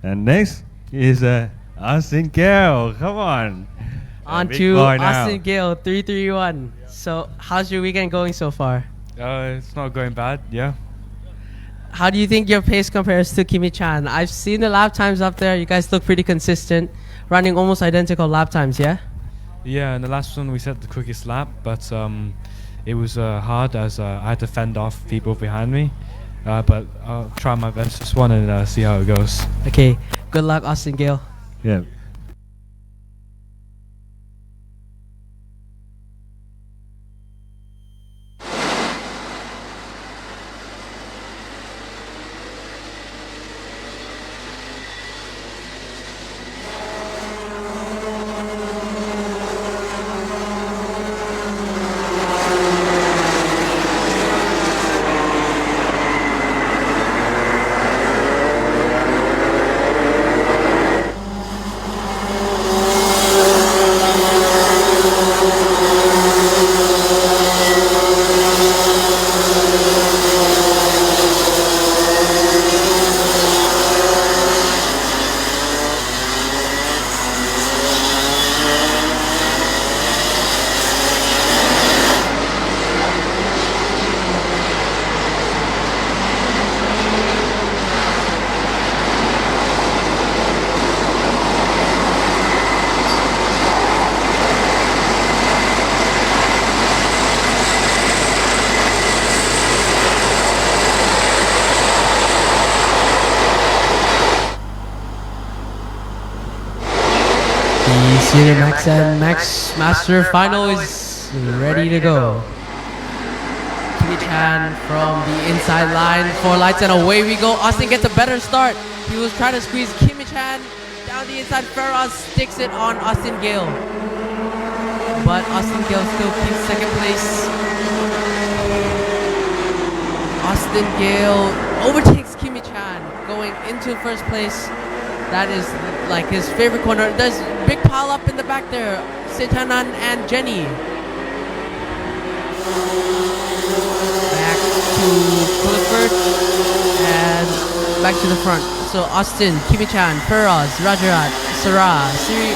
And next is Austin Gale. Come on. On Big to boy now. Austin Gale, 331. So, how's your weekend going so far? It's not going bad, yeah. How do you think your pace compares to Kimi Chan? I've seen the lap times up there. You guys look pretty consistent, running almost identical lap times, yeah? Yeah, in the last one we set the quickest lap, but it was hard as I had to fend off people behind me. But I'll try my best this one and see how it goes. Okay, good luck, Austin Gale. Yeah. The Senior Max and Max Master final is ready to go. Kimi Chan from the inside line, 4 lights and away we go. Austin gets a better start. He was trying to squeeze Kimi Chan down the inside. Feroz sticks it on Austin Gale. But Austin Gale still keeps second place. Austin Gale overtakes Kimi Chan going into first place. That is like his favorite corner. There's big pile up in the back there. Setanan and Jenny. Back to Clifford and back to the front. So Austin, Kimi Chan, Feroz, Rajarat, Sarah, Siri,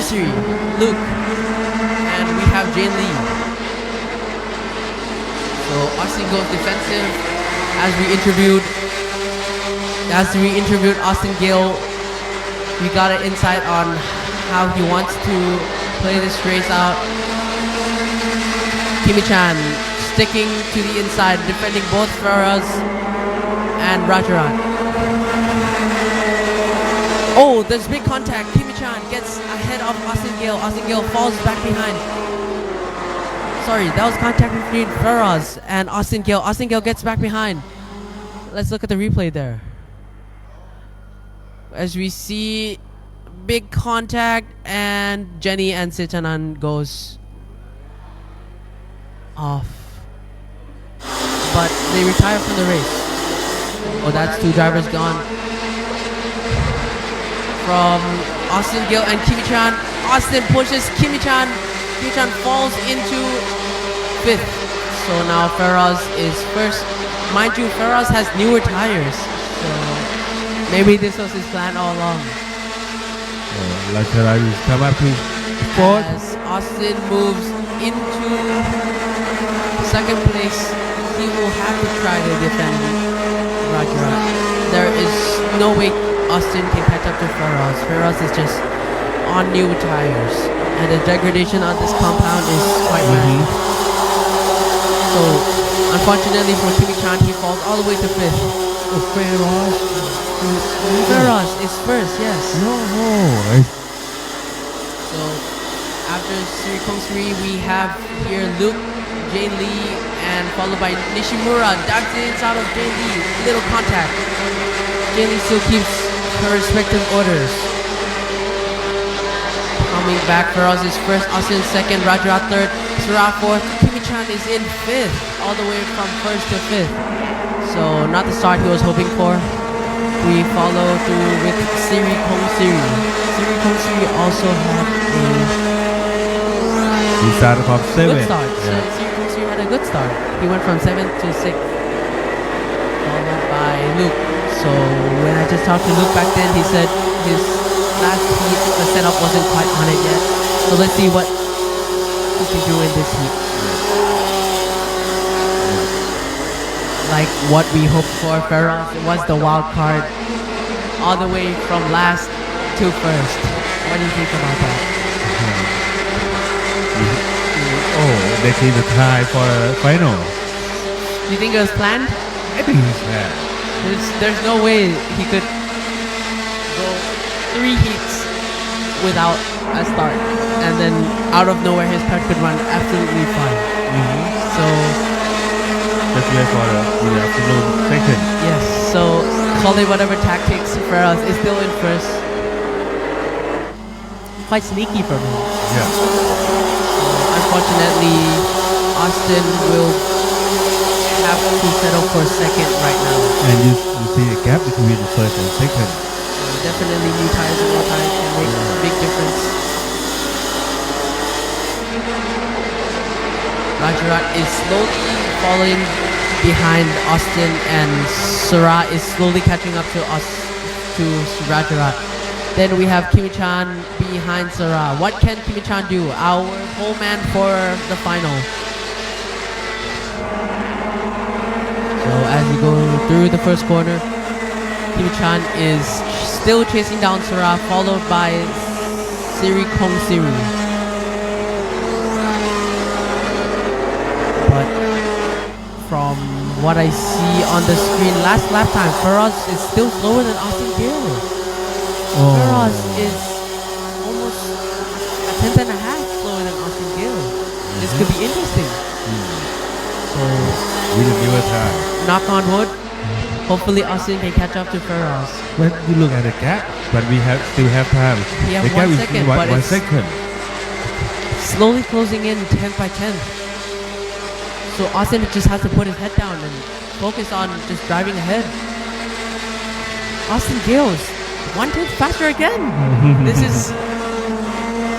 Siri, Luke, and we have Jane Lee. So Austin goes defensive as we interviewed Austin Gale. We got an insight on how he wants to play this race out. Kimi Chan sticking to the inside, defending both Feroz and Rajarat. Oh, there's big contact. Kimi Chan gets ahead of Austin Gale. Austin Gale falls back behind. Sorry, that was contact between Feroz and Austin Gale. Austin Gale gets back behind. Let's look at the replay there. As we see big contact and Jenny and Setanan goes off. But they retire from the race. Oh, that's 2 drivers gone. From Austin Gale and Kimi Chan. Austin pushes Kimi Chan. Kimi Chan falls into 5th. So now Feroz is first. Mind you, Feroz has newer tires. So maybe this was his plan all along. Let's come up to fourth. As Austin moves into second place, he will have to try to defend Rajarat. There is no way Austin can catch up to Feroz. Feroz is just on new tires, and the degradation on this compound is quite bad. So, unfortunately for Kimi Chan, he falls all the way to 5th. Feroz is first, yes. So after Siri Kongsuri, we have here Luke, Jane Lee, and followed by Nishimura. That's the inside of Jane Lee. Little contact. Jane Lee still keeps her respective orders. Coming back, Feroz is first, Austin second, Rajarat third, Sarah fourth. Kimi Chan is in 5th, all the way from 1st to 5th. So not the start he was hoping for. We follow through with Siri Kongsuri. Siri Kongsuri also had He started from 7th. good start. So Siri Kongsuri had a good start. He went from 7th to 6th. Followed by Luke. So when I just talked to Luke back then, he said his last heat, the setup wasn't quite on it yet. So let's see what he can do in this heat. Like what we hoped for, Ferros was the wild card all the way from last to first. What do you think about that? Oh, they see the tie for a final. Do you think it was planned? I think it's that. There's no way he could go 3 heats without a start, and then out of nowhere his pet could run absolutely fine. So Let's wait for the afternoon second. yes, so call it whatever tactics, Ferros is still in first. Quite sneaky from him. Yeah. Unfortunately, Austin will have to settle for second right now. And you see the gap between the first and second. Definitely new tires and more tires can make a big difference. Rajarat is slowly falling behind Austin, and Sarah is slowly catching up to Rajarat. Then we have Kimi-chan behind Sarah. What can Kimi-chan do? Our pole man for the final. So as we go through the first corner, Kimi-chan is still chasing down Sarah, followed by Siri Kong Siri. But from what I see on the screen, last lap time, Feroz is still slower than Austin Gill. Feroz is almost a tenth and a half slower than Austin Gill. This could be interesting. So With a newer time. knock on wood. Hopefully Austin can catch up to Feroz. When you look at the gap, but we still have time. We have the gap 1 is second, one, but one it's second. slowly closing in 10th by 10th. So Austin just has to put his head down and focus on just driving ahead. Austin Gills, 1/10 faster again. This is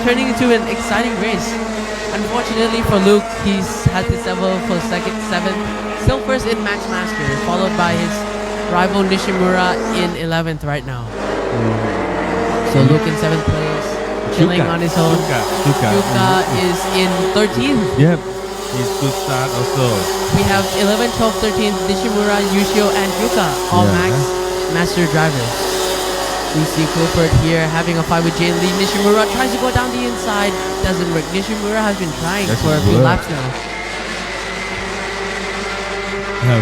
turning into an exciting race. Unfortunately for Luke, he's had to settle for second, 7th. Still first in Max Master, followed by his rival Nishimura in 11th right now. So Luke in 7th place, chilling on his own. Yuka is in 13th. Yep. He's good start also. We have 11, 12, 13, Nishimura, Yushio, and Yuka, all Yeah. Max Master drivers. We see Clifford here having a fight with Jane Lee. Nishimura tries to go down the inside, doesn't work. Nishimura has been trying for a few laps now.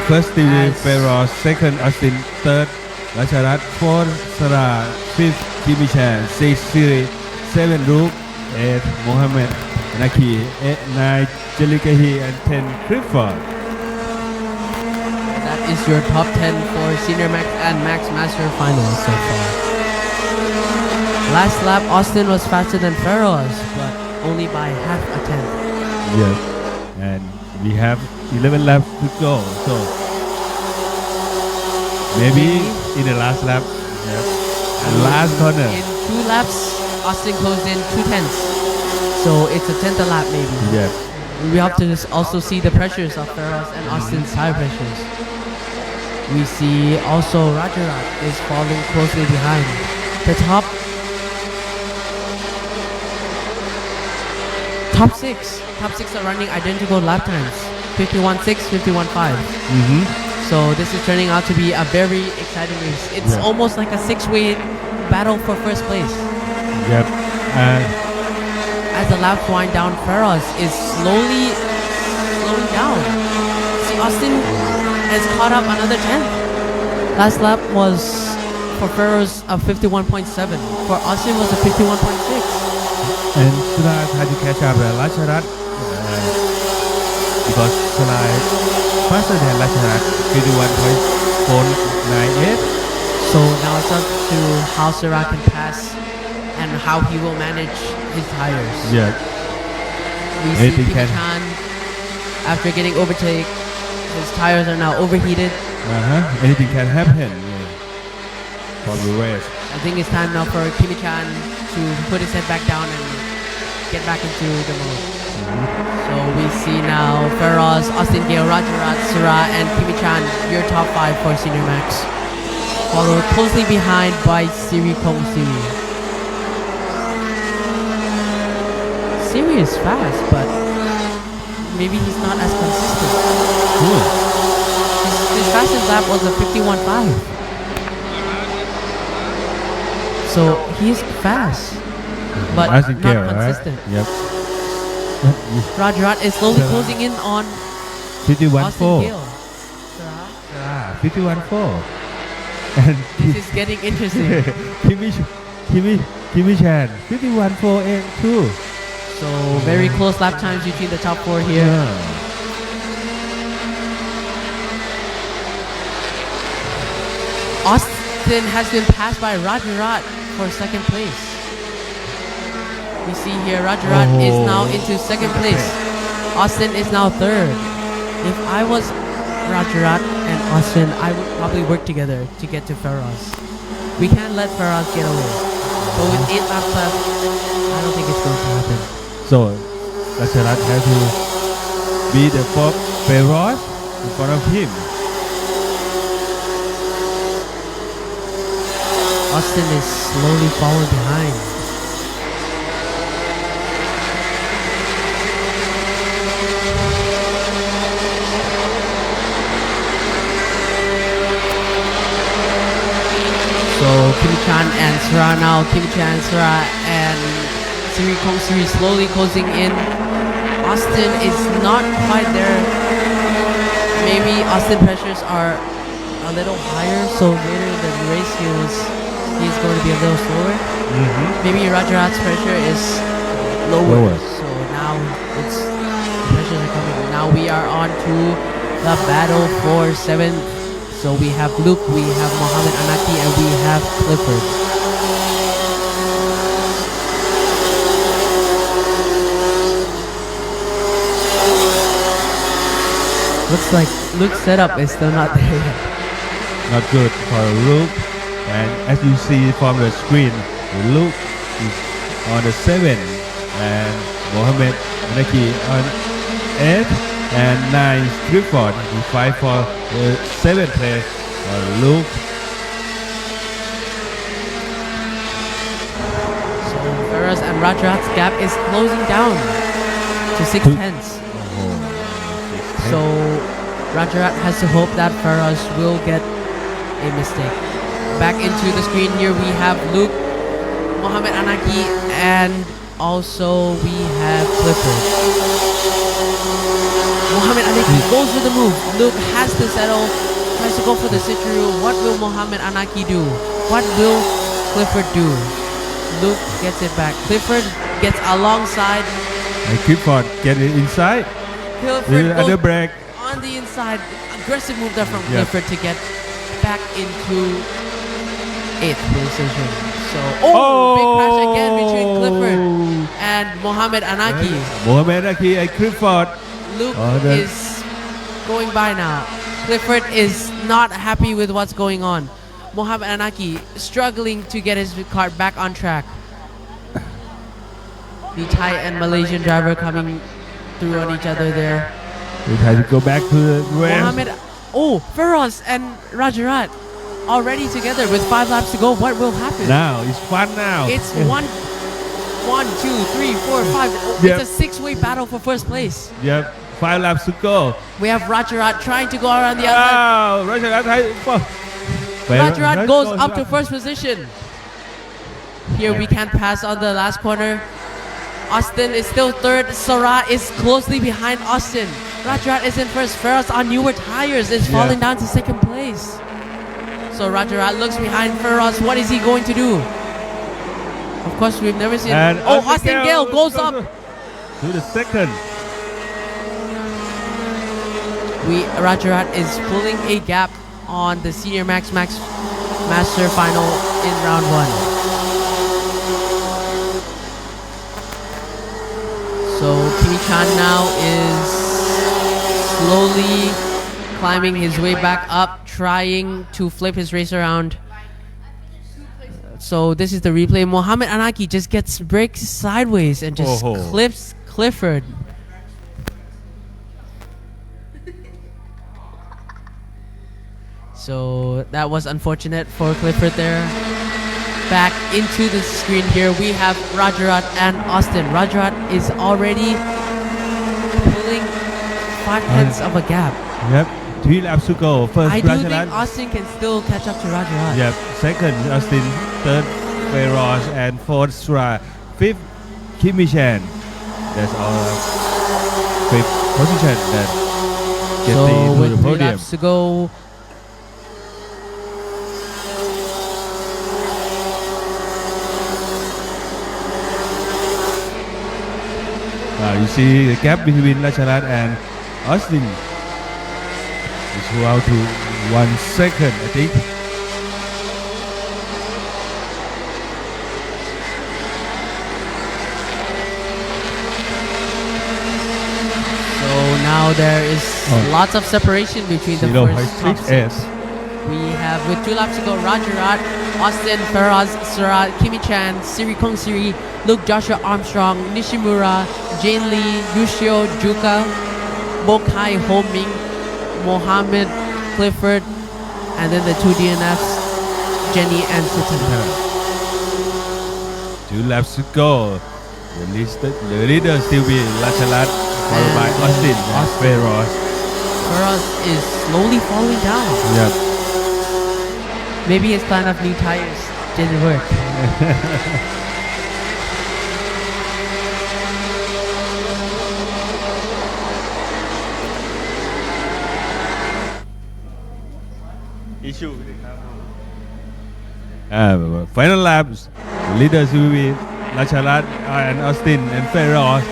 First Stevie As- Feroz, second Austin, third Rajarat, fourth Sarah, fifth Kimi-chan, sixth Siri, seven Rook, eight Mohammed Naki, 8, 9 Jelikahi, and 10 Clifford. That is your top 10 for Senior Max and Max Master finals so far. Last lap, Austin was faster than Feroz, but only by half a tenth. Yes. And we have 11 laps to go. So maybe in the last lap, and last corner. In 2 laps, Austin closed in 2/10. So it's a tenth a lap maybe. Yes. We have to also see the pressures of Feroz and Austin's tire pressures. We see also Rajarat is falling closely behind. The top 6 are running identical lap times. 51.6, 51.5. So this is turning out to be a very exciting race. It's Yeah. almost like a 6-way battle for first place. Yep. As the laps wind down, Feroz is slowly slowing down. See, Austin has caught up another 10th. Last lap was for Feroz a 51.7. For Austin was a 51.6. And Sulai had to catch up Rajarat because Sulai faster than Rajarat, 51.498. So now it's up to how Sarah can pass and how he will manage his tires. Yeah. We see Anything can- Kimi-chan, after getting overtake, his tires are now overheated. Anything can happen. For the race. I think it's time now for Kimi-chan to put his head back down and get back into the mode. So we see now Feroz, Austin Gale, Rajarat, Surah, and Kimi Chan, your top 5 for Senior Max. Followed closely behind by Siri Kong Siri. Siri is fast, but maybe he's not as consistent. His fastest lap was a 51.5. So he's fast, but Austin not Gale, consistent. right? Yep. Rajarat is slowly closing in on 51.4. Austin Gale. 51.4. And This is getting interesting. Kimi Chan 51.4 too. So very close lap times between the top 4 here. Austin has been passed by Rajarat for second place. We see here Rajarat is now into second place. Austin is now third. If I was Rajarat and Austin, I would probably work together to get to Feroz. We can't let Feroz get away. But with 8 laps left, I don't think it's going to happen. So Rajarat has to be the Feroz in front of him. Austin is slowly falling behind. So Kimi Chan and Surah now, Kimi Chan, Surah, and Siri Kong Siri slowly closing in. Austin is not quite there. Maybe Austin pressures are a little higher, so later in the race he's going to be a little slower. Maybe Rajarat's pressure is lower. So now it's pressures are coming. Now we are on to the battle for 7th. So we have Luke, we have Mohammed Anaki, and we have Clifford. Looks like Luke's setup is still not there yet. Not good for Luke. And as you see from the screen, Luke is on the 7th and Mohammed Anaki on 8th and 9th Clifford. He fight for the 7th place for Luke. So Feroz and Rajarat's gap is closing down to 6 tenths. So Rajarat has to hope that Feroz will get a mistake. Back into the screen here we have Luke, Mohammed Anaki, and also we have Clifford. Mohammed Anaki goes for the move. Luke has to settle, tries to go for the switcheroo. What will Mohammed Anaki do? What will Clifford do? Luke gets it back. Clifford gets alongside. And Clifford get it inside. Clifford Under goes break. on the inside. Aggressive move there from Clifford to get back into 8th position. So, big crash again between Clifford and Mohammed Anaki. Mohammed Anaki and Clifford. Luke is going by now. Clifford is not happy with what's going on. Mohammed Anaki struggling to get his car back on track. The Thai and Malaysian driver coming through on each other there. We try to go back to the race. Mohammed, Feroz and Rajarat already together with 5 laps to go. What will happen? Now it's fun now. It's 1, 2, 3, 4, 5. Yep. It's a 6-way battle for first place. Yep, 5 laps to go. We have Rajarat trying to go around the outside. Rajarat goes up to first position. Here we can't pass on the last corner. Austin is still third. Sarah is closely behind Austin. Rajarat is in first. Feroz on newer tires is falling down to second place. So Rajarat looks behind Feroz. What is he going to do? Of course, we've never seen. And Austin Gale goes up to the second. Rajarat is pulling a gap on the Senior Max Master Final in round 1. So Kimi Chan now is slowly climbing his way back up, trying to flip his race around. So this is the replay. Mohammed Anaki just breaks sideways and just clips Clifford. So that was unfortunate for Clifford there. Back into the screen here, we have Rajarat and Austin. Rajarat is already pulling 5/10 of a gap. Yep. 3 laps to go. First, I do Rajarat. think Austin can still catch up to Rajarat. Yep. Second, Austin. Third, Feroz. And fourth, Sra. Fifth, Kimi Chan. That's our fifth position that get So to with the 3 podium. laps to go, You see the gap between Rajarat and Austin is about to 1 second, I think. so now there is lots of separation between the first top 0.6 six. S. We have, with 2 laps to go, Rajarat, Austin, Feroz, Surat, Kimi Chan, Siri Kong Siri, Luke Joshua Armstrong, Nishimura, Jane Lee, Yushio Juka, Bokai Ho Ming, Mohammed Clifford, and then the 2 DNFs, Jenny and Sitan. 2 laps to go. The leader still be Rajarat, followed by And Austin and Feroz. Feroz is slowly falling down. Yep. Maybe his plan of new tires didn't work. Final laps. The leaders will be Rajarat and Austin and Feroz.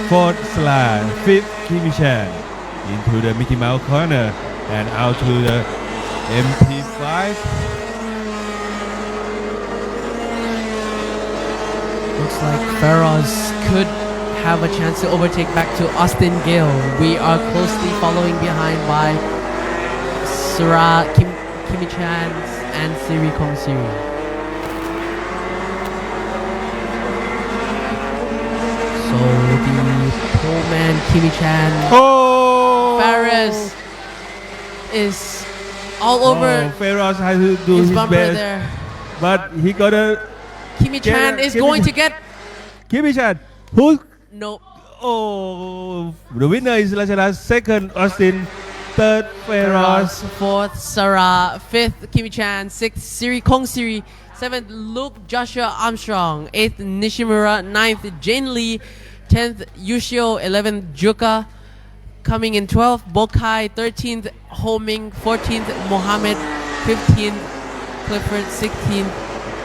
Fourth, Sla. Fifth, Kimi Chan. Into the Mickey Mouse corner and out to the MP5. Looks like Feroz could have a chance to overtake back to Austin Gill. We are closely following behind by Surah, Kimi Chan, and Siri Kong Siri. So the pole man Kimi Chan, Faris is all over Feroz has to do his his bumper best, there. but he got a Kimi Chan is Kimi going Chan. to get Kimi Chan. Who? no. Oh, the winner is Rajarat. Second, Austin. Third, Feroz. Fourth, Sarah. Fifth, Kimi Chan. Sixth, Siri Kong Siri. Seventh, Luke Joshua Armstrong. Eighth, Nishimura. Ninth, Jane Lee. 10th, Yushio. 11th, Juka. Coming in 12th, Bokai. 13th, Ho Ming. 14th, Mohammed. 15th, Clifford. 16th,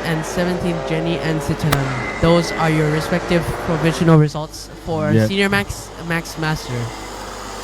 and 17th, Jenny and Sitanan. Those are your respective provisional results for Yep. Senior Max, Max Master.